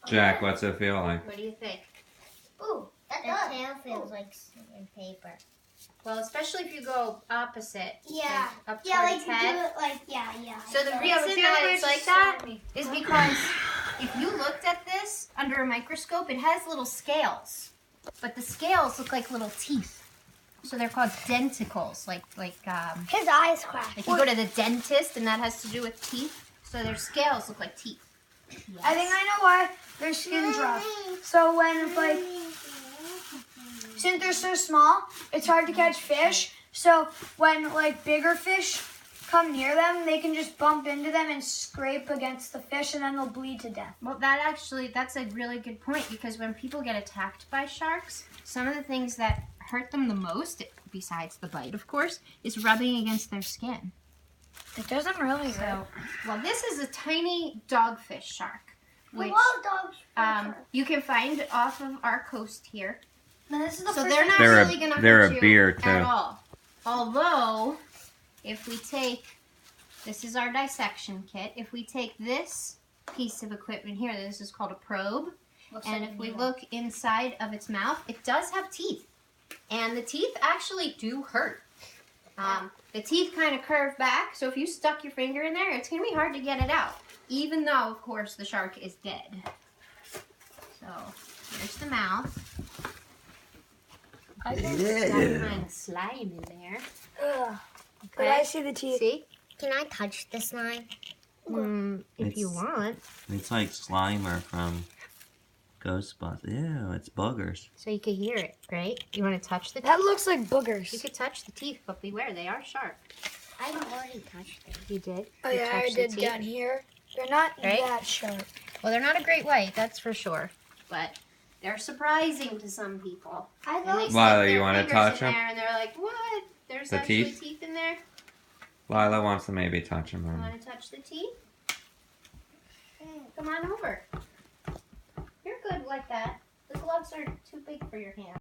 Jack, what's it feel like? What do you think? Ooh, that The tail feels like paper. Well, especially if you go opposite. Yeah. Like up Yeah, towards like its you head. do it like, yeah. So the reason that it's like that is because if you looked at this under a microscope, it has little scales. But the scales look like little teeth. So they're called denticles. His eyes cracked. Like you go to the dentist and that has to do with teeth. So their scales look like teeth. I think I know why their skin's rough. So when since they're so small, it's hard to catch fish. So when bigger fish come near them, they can just bump into them and scrape against the fish, and then they'll bleed to death. Well, that's a really good point, because when people get attacked by sharks, some of the things that hurt them the most, besides the bite, of course, is rubbing against their skin. It doesn't really So, well, this is a tiny dogfish shark, which dogs. you can find off of our coast here. This is the So first they're not They're really going to they're hurt a you beer, too. at all. Although, if we take, this is our dissection kit, if we take this piece of equipment here, this is called a probe, and if we look inside of its mouth, it does have teeth. And the teeth actually do hurt. The teeth kind of curve back, so if you stuck your finger in there, it's going to be hard to get it out, even though, of course, the shark is dead. So, here's the mouth. I Got kind of slime in there. But I see the teeth. See? Can I touch the slime? If you It's- want. It's like Slimer from Ghostbusters. Ew, it's boogers. So you could hear it, right? You want to touch the teeth? That looks like You boogers. could touch the teeth, but beware, they are sharp. I've already touched it. You did? Oh You yeah, I touched the did teeth? down here. They're not Right? that sharp. Well, they're not a great white, that's for sure. But they're surprising to some people. And they stick Lila, you their wanna fingers touch in 'em? there and they're like, what? There's The actually teeth? teeth in there? Lila wants to maybe touch him. You want to touch the teeth? Come on over. You're good like that. The gloves are too big for your hand.